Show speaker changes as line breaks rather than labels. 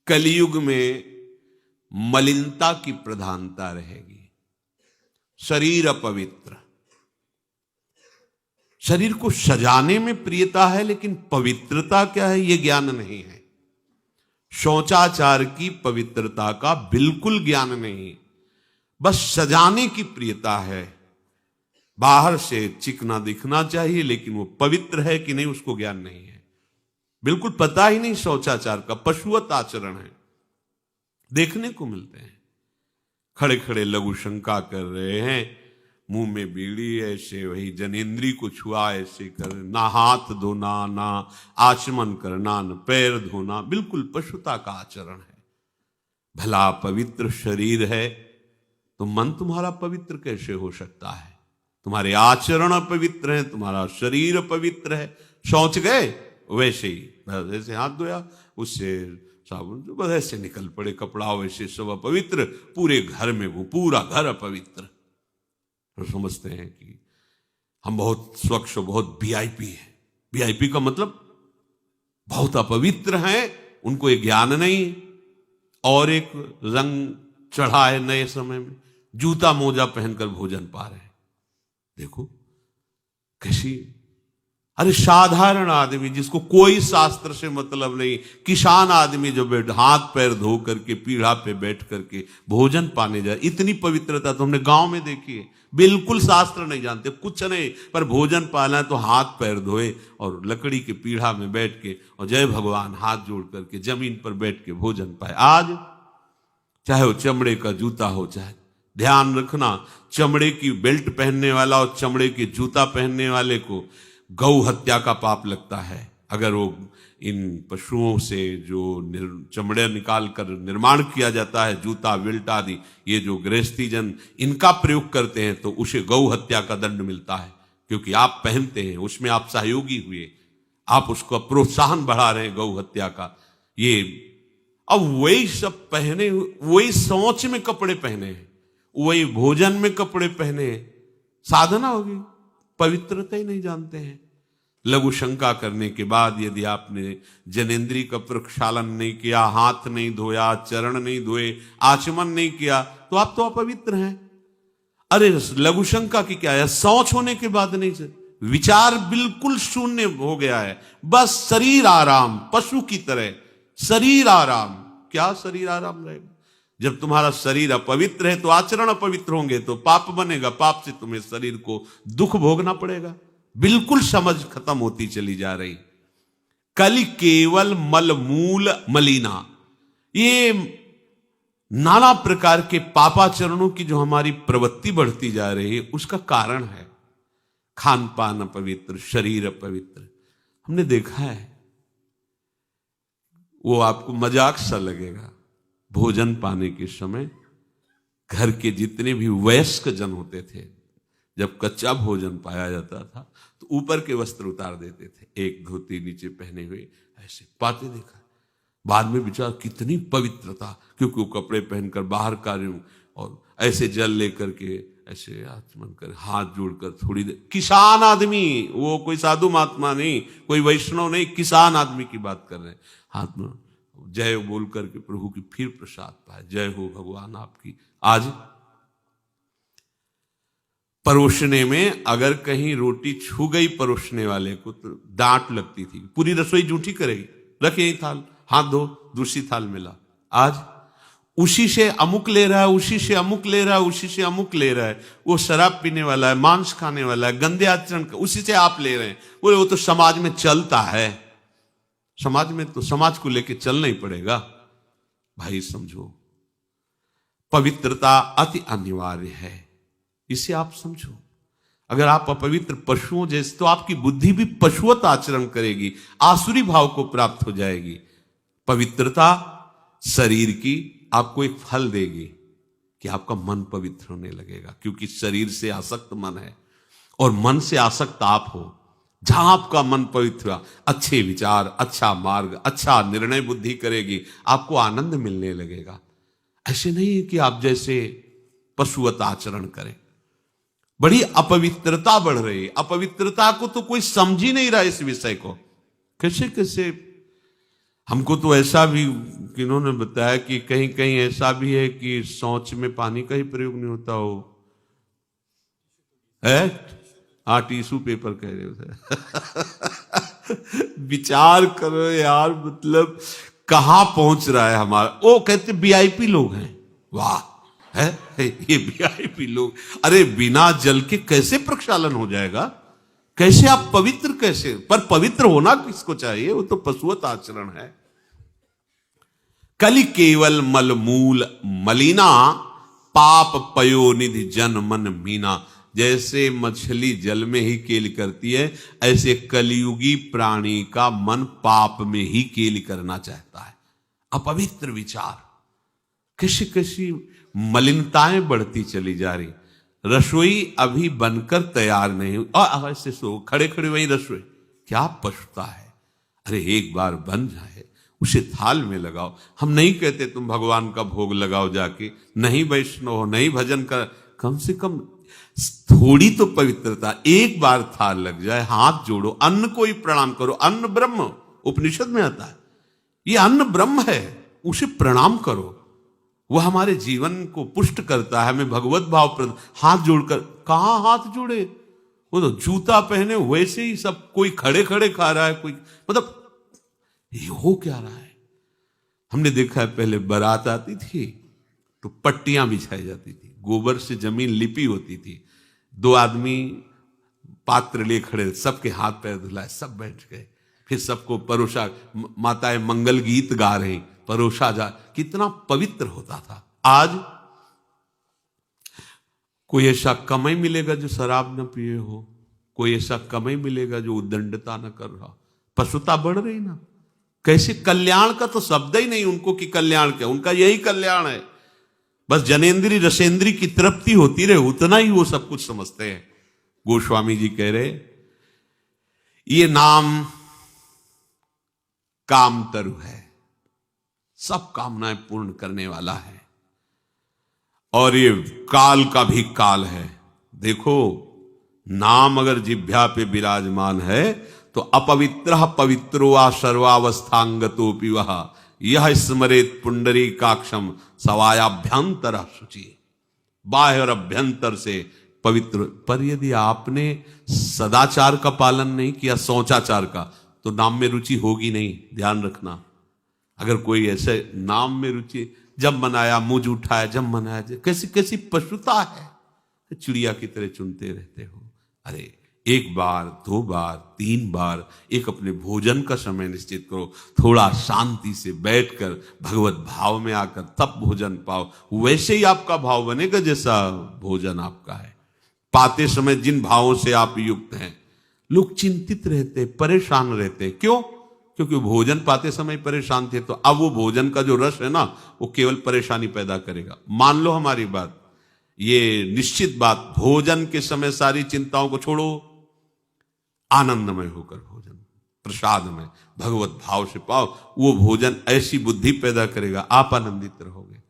कलयुग में मलिनता की प्रधानता रहेगी। शरीर अपवित्र, शरीर को सजाने में प्रियता है, लेकिन पवित्रता क्या है यह ज्ञान नहीं है। शौचाचार की पवित्रता का बिल्कुल ज्ञान नहीं, बस सजाने की प्रियता है। बाहर से चिकना दिखना चाहिए, लेकिन वो पवित्र है कि नहीं उसको ज्ञान नहीं है। बिल्कुल पता ही नहीं शौचाचार का, पशुवत आचरण है। देखने को मिलते हैं खड़े खड़े लघु शंका कर रहे हैं, मुंह में बीड़ी ऐसे, वही जनेन्द्री को छुआ ऐसे कर, ना हाथ धोना, ना आचमन करना, न पैर धोना, बिल्कुल पशुता का आचरण है। भला पवित्र शरीर है तो मन तुम्हारा पवित्र कैसे हो सकता है? तुम्हारे आचरण अपवित्र हैं, तुम्हारा शरीर पवित्र है। शौच गए वैसे ही, जैसे हाथ धोया उससे साबुन जो बस ऐसे निकल पड़े कपड़ा, वैसे सब अपवित्र, पूरे घर में वो पूरा घर अपवित्र। तो समझते हैं कि हम बहुत स्वच्छ, बहुत वीआईपी है। वीआईपी का मतलब बहुत अपवित्र हैं, उनको ये ज्ञान नहीं। और एक रंग चढ़ा है नए समय में, जूता मोजा पहनकर भोजन पा रहे हैं। देखो कैसी, अरे साधारण आदमी जिसको कोई शास्त्र से मतलब नहीं, किसान आदमी जो बैठ हाथ पैर धो करके पीढ़ा पे बैठ करके भोजन पाने जाए, इतनी पवित्रता तो हमने गांव में देखी है। बिल्कुल शास्त्र नहीं जानते, कुछ नहीं, पर भोजन पाना है तो हाथ पैर धोए और लकड़ी के पीढ़ा में बैठ के और जय भगवान हाथ जोड़ करके जमीन पर बैठ के भोजन पाए। आज चाहे वो चमड़े का जूता हो, चाहे ध्यान रखना, चमड़े की बेल्ट पहनने वाला और चमड़े के जूता पहनने वाले को गौ हत्या का पाप लगता है। अगर वो इन पशुओं से जो चमड़े निकाल कर निर्माण किया जाता है, जूता बेल्ट आदि, ये जो गृहस्थी जन इनका प्रयोग करते हैं तो उसे गौ हत्या का दंड मिलता है, क्योंकि आप पहनते हैं, उसमें आप सहयोगी हुए, आप उसको प्रोत्साहन बढ़ा रहे हैं गौ हत्या का। ये अब वही सब पहने, वही सोच में कपड़े पहने हैं, वही भोजन में कपड़े पहने हैं, साधना होगी, पवित्रता ही नहीं जानते हैं। लघु शंका करने के बाद यदि आपने जनेन्द्री का प्रक्षालन नहीं किया, हाथ नहीं धोया, चरण नहीं धोए, आचमन नहीं किया, तो आप तो अपवित्र हैं। अरे लघु शंका की क्या है, शौच होने के बाद नहीं से विचार बिल्कुल शून्य हो गया है, बस शरीर आराम, पशु की तरह शरीर आराम। क्या शरीर आराम रहेगा? जब तुम्हारा शरीर अपवित्र है तो आचरण अपवित्र होंगे, तो पाप बनेगा, पाप से तुम्हें शरीर को दुख भोगना पड़ेगा। बिल्कुल समझ खत्म होती चली जा रही। कल केवल मल मूल मलिना, ये नाना प्रकार के पापाचरणों की जो हमारी प्रवृत्ति बढ़ती जा रही है, उसका कारण है खान पान अपवित्र, शरीर अपवित्र। हमने देखा है, वो आपको मजाक सा लगेगा, भोजन पाने के समय घर के जितने भी वयस्क जन होते थे, जब कच्चा भोजन पाया जाता था तो ऊपर के वस्त्र उतार देते थे, एक धोती नीचे पहने हुए ऐसे पाते देखा। बाद में विचार कितनी पवित्रता, क्योंकि वो कपड़े पहनकर बाहर कार्यों और ऐसे जल लेकर के ऐसे आचमन कर हाथ जोड़कर थोड़ी देर, किसान आदमी, वो कोई साधु महात्मा नहीं, कोई वैष्णव नहीं, किसान आदमी की बात कर रहे हैं। हाथ में जय बोल करके प्रभु की फिर प्रसाद पाए, जय हो भगवान आपकी। आज परोसने में अगर कहीं रोटी छू गई परोसने वाले को तो डांट लगती थी, पूरी रसोई जूठी करेगी, रखे यही थाल, हाथ धो, दूसरी थाल मिला। आज उसी से अमुक ले रहा है, उसी से अमुक ले रहा है, उसी से अमुक ले रहा है। वो शराब पीने वाला है, मांस खाने वाला है, गंदे आचरण, उसी से आप ले रहे हैं। बोले वो तो समाज में चलता है, समाज में तो समाज को लेके चलना ही पड़ेगा। भाई समझो, पवित्रता अति अनिवार्य है, इसे आप समझो। अगर आप अपवित्र पशुओं जैसे, तो आपकी बुद्धि भी पशुवत आचरण करेगी, आसुरी भाव को प्राप्त हो जाएगी। पवित्रता शरीर की आपको एक फल देगी कि आपका मन पवित्र होने लगेगा, क्योंकि शरीर से आसक्त मन है और मन से आसक्त आप हो। जहां आपका मन पवित्र हुआ, अच्छे विचार, अच्छा मार्ग, अच्छा निर्णय बुद्धि करेगी, आपको आनंद मिलने लगेगा। ऐसे नहीं है कि आप जैसे पशुवत आचरण करें। बड़ी अपवित्रता बढ़ रही है, अपवित्रता को तो कोई समझ ही नहीं रहा इस विषय को। कैसे कैसे हमको तो ऐसा भी किन्होंने बताया कि कहीं कहीं ऐसा भी है कि शौच में पानी का ही प्रयोग नहीं होता हो है। हाँ, टिश्यू पेपर कह रहे हो। विचार करो यार, मतलब कहां पहुंच रहा है हमारा। वो कहते वीआईपी लोग हैं, वाह है ये वीआईपी लोग। अरे बिना जल के कैसे प्रक्षालन हो जाएगा, कैसे आप पवित्र कैसे। पर पवित्र होना किसको चाहिए, वो तो पशुवत आचरण है। कलि केवल मलमूल मलिना, पाप पयो निधि जन मन मीना। जैसे मछली जल में ही केली करती है, ऐसे कलियुगी प्राणी का मन पाप में ही केली करना चाहता है। अपवित्र विचार, कैसी कैसी मलिनताएं बढ़ती चली जा रही। रसोई अभी बनकर तैयार नहीं हुई और ऐसे सो खड़े खड़े वही रसोई, क्या पछता है। अरे एक बार बन जाए उसे थाल में लगाओ। हम नहीं कहते तुम भगवान का भोग लगाओ जाके, नहीं वैष्णव हो, नहीं भजन कर, कम से कम थोड़ी तो पवित्रता। एक बार थाल लग जाए, हाथ जोड़ो, अन्न को ही प्रणाम करो। अन्न ब्रह्म उपनिषद में आता है, ये अन्न ब्रह्म है, उसे प्रणाम करो। वह हमारे जीवन को पुष्ट करता है, हमें भगवत भाव प्रद। हाथ जोड़कर कहां हाथ जोड़े, वो तो जूता पहने वैसे ही सब, कोई खड़े खड़े खा रहा है, कोई मतलब ये हो क्या रहा है। हमने देखा है पहले बारात आती थी तो पट्टियां बिछाई जाती थी, गोबर से जमीन लिपी होती थी, दो आदमी पात्र ले खड़े, सबके हाथ पैर धुलाए, सब बैठ गए, फिर सबको परोसा, माताएं मंगल गीत गा रही, परोसा जा। कितना पवित्र होता था। आज कोई ऐसा कम ही मिलेगा जो शराब न पिए हो, कोई ऐसा कम ही मिलेगा जो उद्दंडता न कर रहा। पशुता बढ़ रही ना, कैसे कल्याण का तो शब्द ही नहीं उनको कि कल्याण क्या, उनका यही कल्याण है, बस जनेन्द्री रसेंद्री की तृप्ति होती रहे, उतना ही वो सब कुछ समझते हैं। गोस्वामी जी कह रहे ये नाम कामतरु है, सब कामनाएं पूर्ण करने वाला है, और ये काल का भी काल है। देखो नाम अगर जिह्वा पे विराजमान है तो अपवित्र पवित्रो वा सर्वावस्थांगतोपि वह यह स्मरेत पुंडरीकाक्षम सवायाभ्यंतर शुचि। बाह्य और अभ्यंतर से पवित्र। पर यदि आपने सदाचार का पालन नहीं किया, शौचाचार का, तो नाम में रुचि होगी नहीं, ध्यान रखना। अगर कोई ऐसे नाम में रुचि, जब मनाया मुझ उठाया, जब मनाया, कैसी कैसी पशुता है, चिड़िया की तरह चुनते रहते हो। अरे एक बार, दो बार, तीन बार एक अपने भोजन का समय निश्चित करो, थोड़ा शांति से बैठकर भगवत भाव में आकर तब भोजन पाओ। वैसे ही आपका भाव बनेगा जैसा भोजन आपका है। पाते समय जिन भावों से आप युक्त हैं, लोग चिंतित रहते, परेशान रहते, क्यों? क्योंकि भोजन पाते समय परेशान थे, तो अब वो भोजन का जो रस है ना, वो केवल परेशानी पैदा करेगा। मान लो हमारी बात, ये निश्चित बात, भोजन के समय सारी चिंताओं को छोड़ो, आनंदमय होकर भोजन, प्रसाद में भगवत भाव से पाओ। वो भोजन ऐसी बुद्धि पैदा करेगा, आप आनंदित रहोगे।